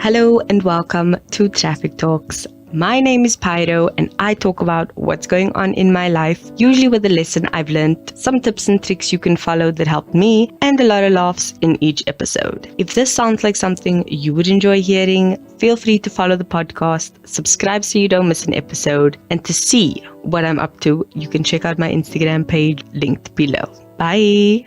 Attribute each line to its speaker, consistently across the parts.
Speaker 1: Hello and welcome to Traffic Talks. My name is Pyro and I talk about what's going on in my life, usually with a lesson I've learned, some tips and tricks you can follow that helped me, and a lot of laughs in each episode. If this sounds like something you would enjoy hearing, feel free to follow the podcast, subscribe so you don't miss an episode, and to see what I'm up to, you can check out my Instagram page linked below. Bye!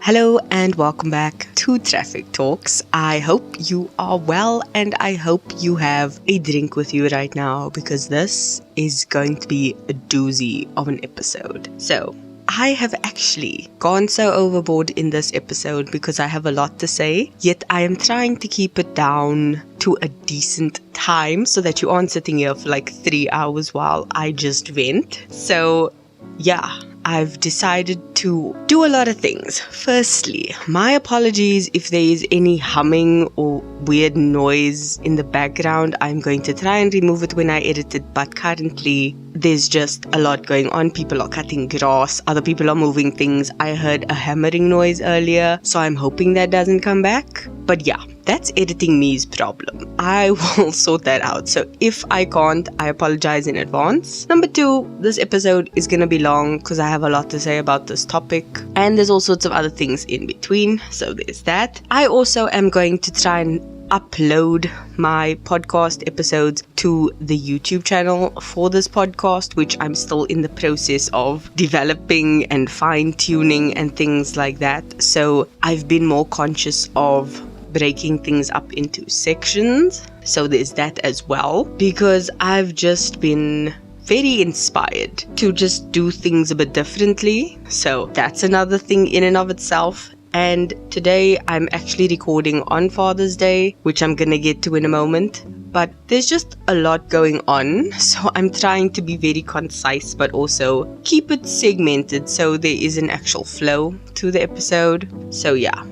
Speaker 1: Hello and welcome back to Traffic Talks. I hope you are well and I hope you have a drink with you right now because this is going to be a doozy of an episode. So, I have actually gone so overboard in this episode because I have a lot to say, yet I am trying to keep it down to a decent time so that you aren't sitting here for like 3 hours while I just vent. So, yeah. I've decided to do a lot of things. Firstly, my apologies if there is any humming or weird noise in the background. I'm going to try and remove it when I edit it, but currently there's just a lot going on. People are cutting grass, other people are moving things. I heard a hammering noise earlier, so I'm hoping that doesn't come back. But yeah, that's editing me's problem. I will sort that out. So if I can't, I apologize in advance. Number 2, this episode is going to be long because I have a lot to say about this topic. And there's all sorts of other things in between. So there's that. I also am going to try and upload my podcast episodes to the YouTube channel for this podcast, which I'm still in the process of developing and fine-tuning and things like that. So I've been more conscious of breaking things up into sections. So there's that as well, because I've just been very inspired to just do things a bit differently. So that's another thing in and of itself. And today I'm actually recording on Father's Day, which I'm gonna get to in a moment. But there's just a lot going on, so I'm trying to be very concise but also keep it segmented so there is an actual flow to the episode. So yeah,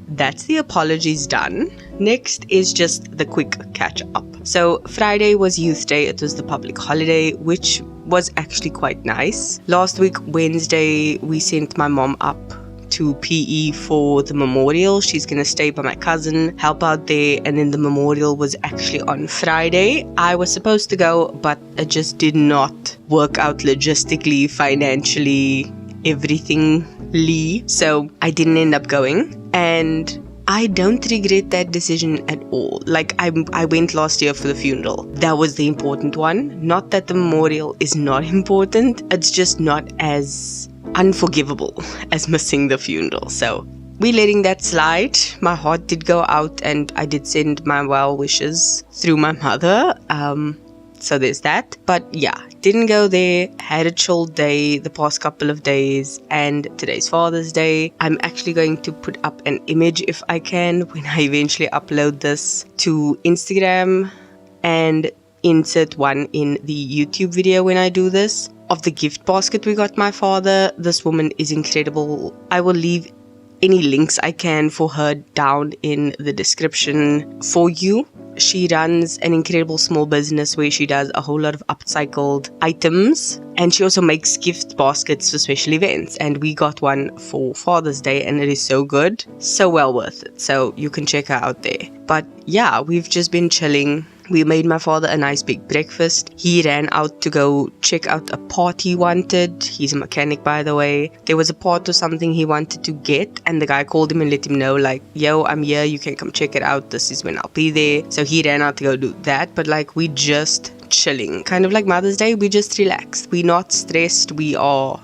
Speaker 1: that's the apologies done. Next is just the quick catch up. So Friday was Youth Day. It was the public holiday, which was actually quite nice. Last week, Wednesday, we sent my mom up to PE for the memorial. She's gonna stay by my cousin, help out there, and then the memorial was actually on Friday. I was supposed to go, but it just did not work out logistically, financially, everythingly. So I didn't end up going, and I don't regret that decision at all. Like, I went last year for the funeral. That was the important one. Not that the memorial is not important. It's just not as unforgivable as missing the funeral. So we're letting that slide. My heart did go out and I did send my well wishes through my mother. So there's that. But yeah, didn't go there. Had a chill day the past couple of days, and today's Father's Day. I'm actually going to put up an image if I can when I eventually upload this to Instagram and insert one in the YouTube video when I do this, of the gift basket we got my father. This woman is incredible. I will leave any links I can for her down in the description for you. She runs an incredible small business where she does a whole lot of upcycled items, and she also makes gift baskets for special events, and we got one for Father's Day and it is so good, so well worth it. So you can check her out there. But yeah, we've just been chilling. We made my father a nice big breakfast. He ran out to go check out a part he wanted. He's a mechanic, by the way. There was a part or something he wanted to get, and the guy called him and let him know, like, yo, I'm here, you can come check it out. This is when I'll be there. So he ran out to go do that. But like, we just chilling. Kind of like Mother's Day, we just relaxed. We're not stressed. We are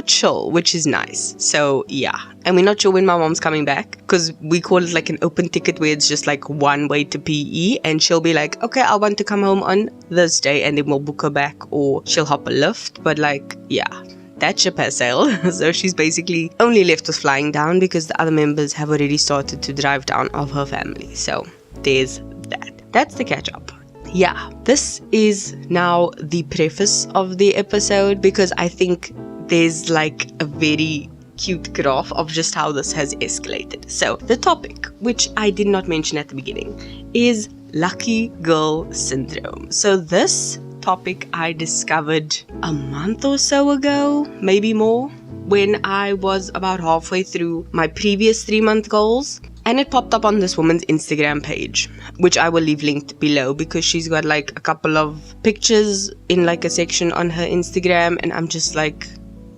Speaker 1: chill, which is nice. So yeah, and we're not sure when my mom's coming back because we call it like an open ticket where it's just like one way to PE, and she'll be like, okay, I want to come home on this day, and then we'll book her back, or she'll hop a lift. But like, yeah, that ship has sailed. So she's basically only left with flying down because the other members have already started to drive down of her family. So there's that. That's the catch up. Yeah, this is now the preface of the episode because I think there's like a very cute graph of just how this has escalated. So the topic, which I did not mention at the beginning, is lucky girl syndrome. So this topic I discovered a month or so ago, maybe more, when I was about halfway through my previous 3-month goals. And it popped up on this woman's Instagram page, which I will leave linked below because she's got like a couple of pictures in like a section on her Instagram. And I'm just like,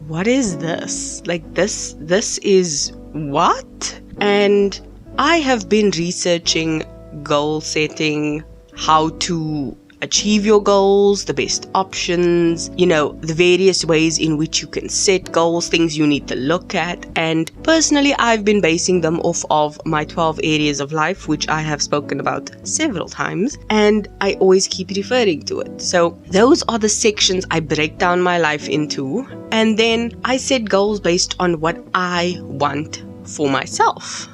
Speaker 1: what is this? Like this is what? And I have been researching goal setting, how to achieve your goals, the best options, the various ways in which you can set goals, things you need to look at. And personally, I've been basing them off of my 12 areas of life, which I have spoken about several times, and I always keep referring to it. So those are the sections I break down my life into, and then I set goals based on what I want for myself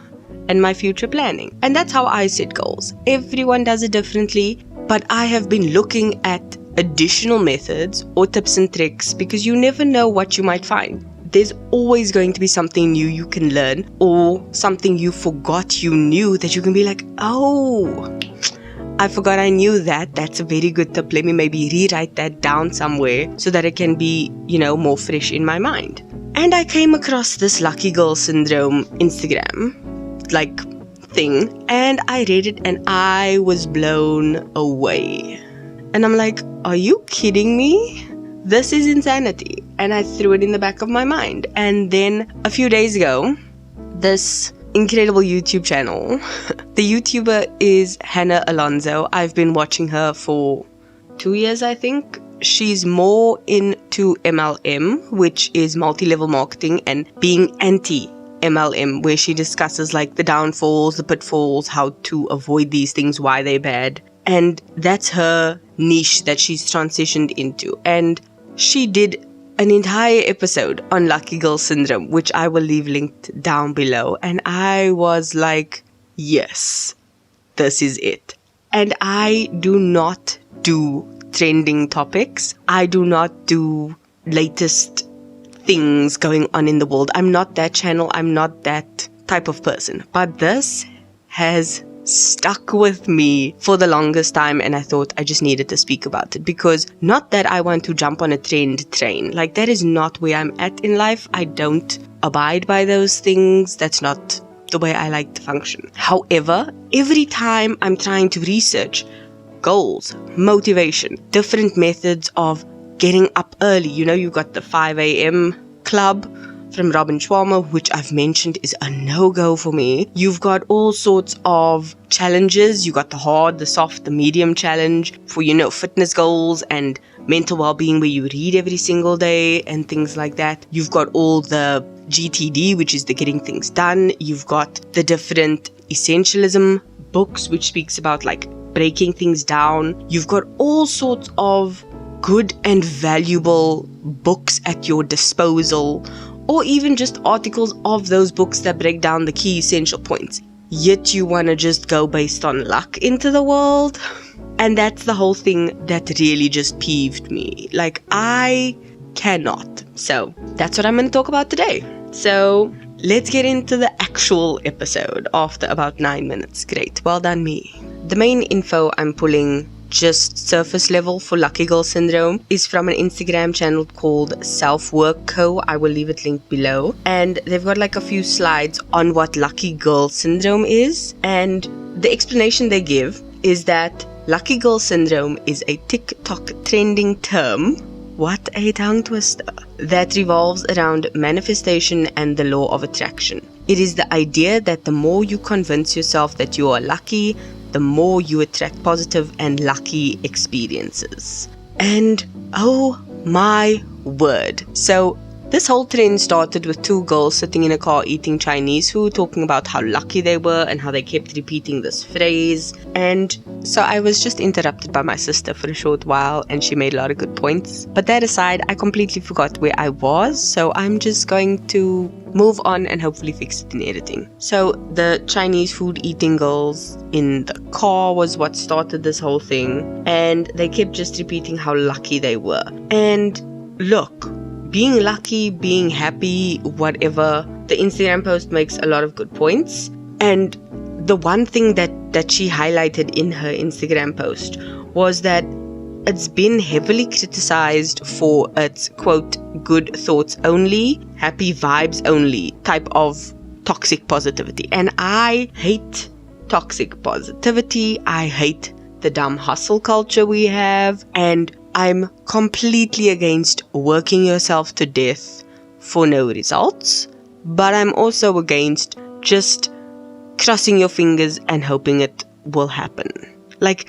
Speaker 1: and my future planning. And that's how I set goals. Everyone does it differently. But I have been looking at additional methods or tips and tricks because you never know what you might find. There's always going to be something new you can learn or something you forgot you knew that you can be like, oh, I forgot I knew that. That's a very good tip. Let me maybe rewrite that down somewhere so that it can be, more fresh in my mind. And I came across this Lucky Girl Syndrome Instagram, thing, and I read it and I was blown away. And I'm like, are you kidding me? This is insanity. And I threw it in the back of my mind. And then a few days ago, this incredible YouTube channel, the YouTuber is Hannah Alonso. I've been watching her for 2 years, I think. She's more into MLM, which is multi-level marketing, and being anti-MLM, where she discusses the downfalls, the pitfalls, how to avoid these things, why they're bad. And that's her niche that she's transitioned into. And she did an entire episode on Lucky Girl Syndrome, which I will leave linked down below. And I was like, yes, this is it. And I do not do trending topics. I do not do latest things going on in the world. I'm not that channel. I'm not that type of person. But this has stuck with me for the longest time, and I thought I just needed to speak about it, because not that I want to jump on a trend train. That is not where I'm at in life. I don't abide by those things. That's not the way I like to function. However, every time I'm trying to research goals, motivation, different methods of getting up early. You've got the 5 a.m. club from Robin Schwarmer, which I've mentioned is a no-go for me. You've got all sorts of challenges. You got the hard, the soft, the medium challenge for, fitness goals and mental well-being, where you read every single day and things like that. You've got all the GTD, which is the getting things done. You've got the different essentialism books, which speaks about breaking things down. You've got all sorts of good and valuable books at your disposal, or even just articles of those books that break down the key essential points. Yet you want to just go based on luck into the world. And that's the whole thing that really just peeved me. I cannot. So that's what I'm going to talk about today. So let's get into the actual episode after about 9 minutes. Great. Well done me. The main info I'm pulling just surface level for Lucky Girl Syndrome is from an Instagram channel called Self Work Co. I will leave it linked below. And they've got a few slides on what Lucky Girl Syndrome is. And the explanation they give is that Lucky Girl Syndrome is a TikTok trending term. What a tongue twister. That revolves around manifestation and the law of attraction. It is the idea that the more you convince yourself that you are lucky, the more you attract positive and lucky experiences. And oh my word. So this whole trend started with two girls sitting in a car eating Chinese food, talking about how lucky they were and how they kept repeating this phrase. And so I was just interrupted by my sister for a short while, and she made a lot of good points. But that aside, I completely forgot where I was, so I'm just going to move on and hopefully fix it in editing. So the Chinese food eating girls in the car was what started this whole thing, and they kept just repeating how lucky they were. And look, being lucky, being happy, whatever, the Instagram post makes a lot of good points. And the one thing that she highlighted in her Instagram post was that it's been heavily criticized for its, quote, good thoughts only, happy vibes only type of toxic positivity. And I hate toxic positivity. I hate the dumb hustle culture we have. And I'm completely against working yourself to death for no results. But I'm also against just crossing your fingers and hoping it will happen. Like,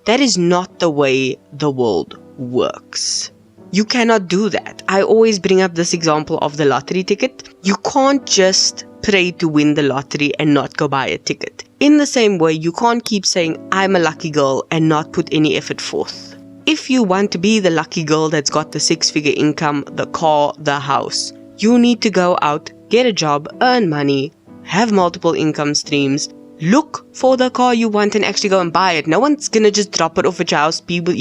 Speaker 1: that is not the way the world works. You cannot do that. I always bring up this example of the lottery ticket. You can't just pray to win the lottery and not go buy a ticket. In the same way, you can't keep saying, I'm a lucky girl, and not put any effort forth. If you want to be the lucky girl that's got the 6-figure income, the car, the house, you need to go out, get a job, earn money, have multiple income streams, look for the car you want and actually go and buy it. No one's gonna just drop it off at your house. People,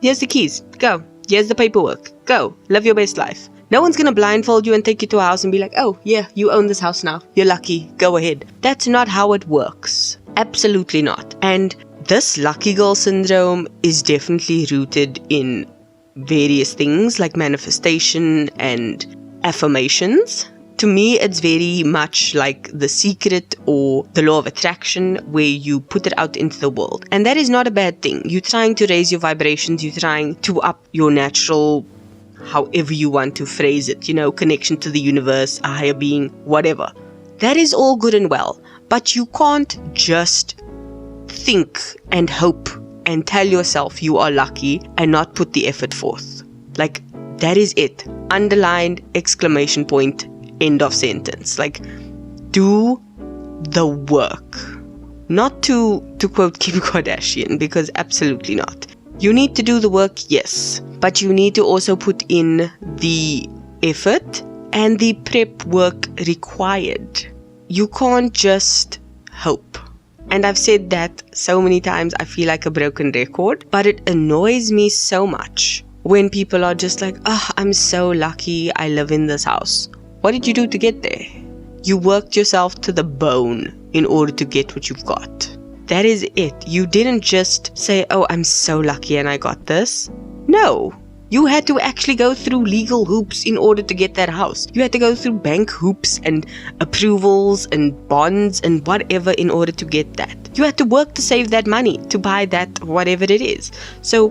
Speaker 1: here's the keys, go. Here's the paperwork. Go. Live your best life. No one's going to blindfold you and take you to a house and be like, oh, yeah, you own this house now. You're lucky. Go ahead. That's not how it works. Absolutely not. And this lucky girl syndrome is definitely rooted in various things like manifestation and affirmations. To me, it's very much like The Secret or the law of attraction, where you put it out into the world. And that is not a bad thing. You're trying to raise your vibrations. You're trying to up your natural, however you want to phrase it, connection to the universe, a higher being, whatever. That is all good and well. But you can't just think and hope and tell yourself you are lucky and not put the effort forth. Like, that is it. Underlined, exclamation point, end of sentence. Like, do the work. Not to quote Kim Kardashian, because absolutely not. You need to do the work, yes, but you need to also put in the effort and the prep work required. You can't just hope. And I've said that so many times, I feel like a broken record, but it annoys me so much when people are just like, I'm so lucky I live in this house. What did you do to get there? You worked yourself to the bone in order to get what you've got. That is it. You didn't just say, I'm so lucky and I got this. No. You had to actually go through legal hoops in order to get that house. You had to go through bank hoops and approvals and bonds and whatever in order to get that. You had to work to save that money, to buy that, whatever it is. So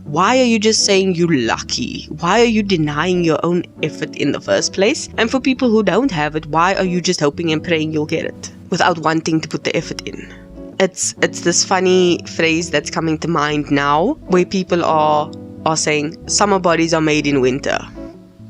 Speaker 1: why are you just saying you're lucky? Why are you denying your own effort in the first place? And for people who don't have it, why are you just hoping and praying you'll get it without wanting to put the effort in? It's this funny phrase that's coming to mind now, where people are saying summer bodies are made in winter,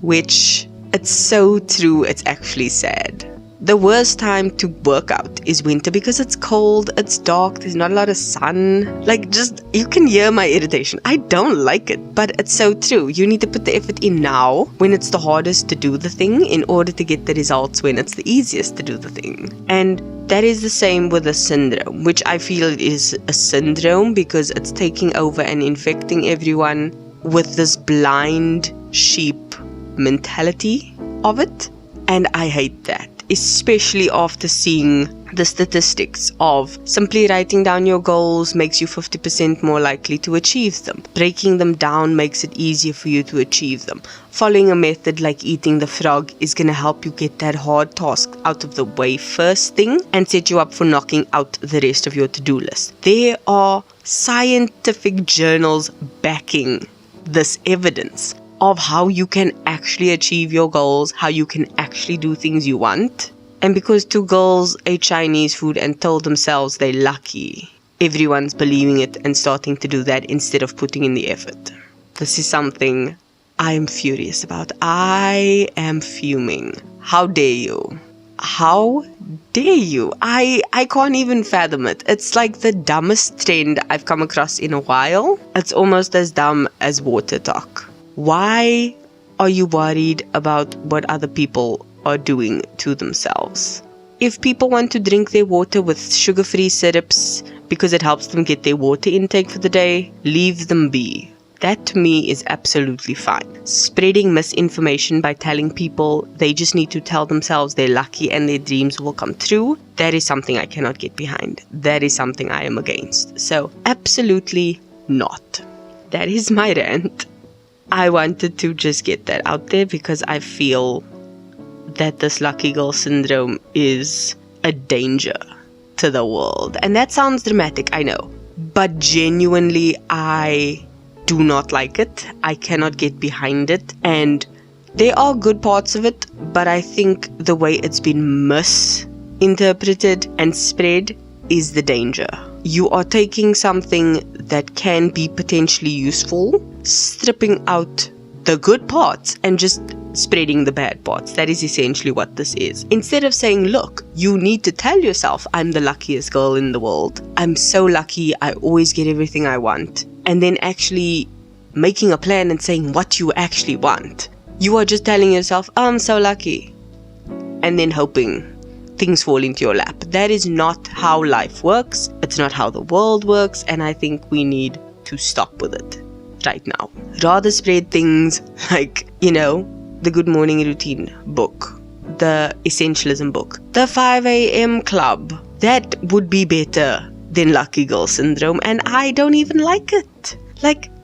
Speaker 1: which it's so true, it's actually sad. The worst time to work out is winter because it's cold, it's dark, there's not a lot of sun. Like, just, you can hear my irritation. I don't like it, but it's so true. You need to put the effort in now when it's the hardest to do the thing in order to get the results when it's the easiest to do the thing. And that is the same with the syndrome, which I feel is a syndrome because it's taking over and infecting everyone with this blind sheep mentality of it. And I hate that. Especially after seeing the statistics of simply writing down your goals makes you 50% more likely to achieve them. Breaking them down makes it easier for you to achieve them. Following a method like eating the frog is going to help you get that hard task out of the way first thing and set you up for knocking out the rest of your to-do list. There are scientific journals backing this evidence of how you can actually achieve your goals, how you can actually do things you want. And because two girls ate Chinese food and told themselves they're lucky, everyone's believing it and starting to do that instead of putting in the effort. This is something I am furious about. I am fuming. How dare you? How dare you? I can't even fathom it. It's like the dumbest trend I've come across in a while. It's almost as dumb as water talk. Why are you worried about what other people are doing to themselves? If people want to drink their water with sugar-free syrups because it helps them get their water intake for the day, leave them be. That to me is absolutely fine. Spreading misinformation by telling people they just need to tell themselves they're lucky and their dreams will come true, that is something I cannot get behind. That is something I am against. So absolutely not. That is my rant. I wanted to just get that out there because I feel that this lucky girl syndrome is a danger to the world. And that sounds dramatic, I know. But genuinely, I do not like it. I cannot get behind it. And there are good parts of it, but I think the way it's been misinterpreted and spread is the danger. You are taking something that can be potentially useful, stripping out the good parts and just spreading the bad parts. That is essentially what this is. Instead of saying, look, you need to tell yourself, I'm the luckiest girl in the world. I'm so lucky. I always get everything I want. And then actually making a plan and saying what you actually want. You are just telling yourself, oh, I'm so lucky. And then hoping things fall into your lap. That is not how life works. It's not how the world works. And I think we need to stop with it right now. Rather spread things like, the Good Morning Routine book, the Essentialism book, the 5 a.m. club. That would be better than Lucky Girl Syndrome. And I don't even like it.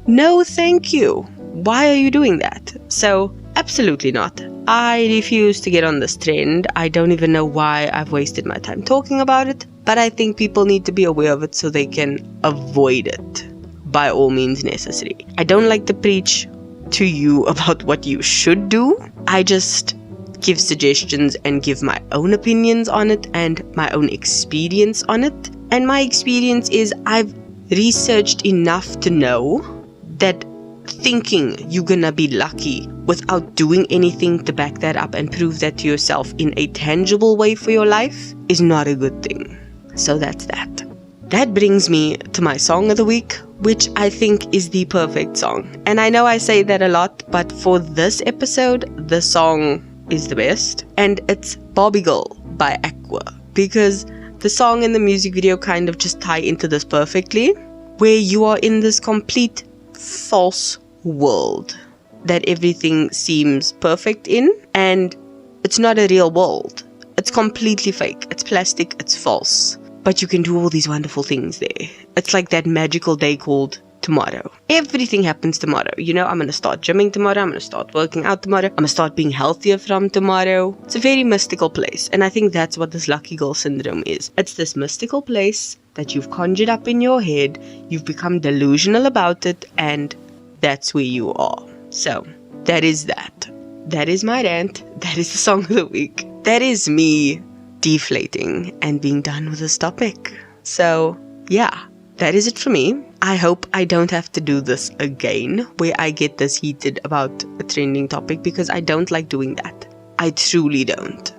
Speaker 1: No, thank you. Why are you doing that? So, absolutely not. I refuse to get on this trend. I don't even know why I've wasted my time talking about it, but I think people need to be aware of it so they can avoid it by all means necessary. I don't like to preach to you about what you should do. I just give suggestions and give my own opinions on it and my own experience on it. And my experience is I've researched enough to know that thinking you're gonna be lucky without doing anything to back that up and prove that to yourself in a tangible way for your life is not a good thing. So that's that. That brings me to my song of the week, which I think is the perfect song. And I know I say that a lot, but for this episode, the song is the best. And it's Barbie Girl by Aqua, because the song and the music video kind of just tie into this perfectly, where you are in this complete false world that everything seems perfect in, and it's not a real world. It's completely fake. It's plastic. It's false. But you can do all these wonderful things there. It's like that magical day called tomorrow. Everything happens tomorrow. I'm going to start gymming tomorrow. I'm going to start working out tomorrow. I'm going to start being healthier from tomorrow. It's a very mystical place. And I think that's what this lucky girl syndrome is. It's this mystical place that you've conjured up in your head. You've become delusional about it. And that's where you are. So that is that. That is my rant. That is the song of the week. That is me deflating and being done with this topic. So yeah, that is it for me. I hope I don't have to do this again where I get this heated about a trending topic, because I don't like doing that. I truly don't.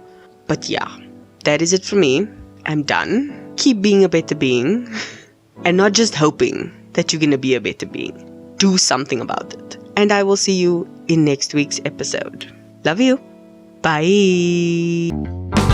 Speaker 1: But yeah, that is it for me. I'm done. Keep being a better being and not just hoping that you're going to be a better being. Do something about it. And I will see you in next week's episode. Love you. Bye.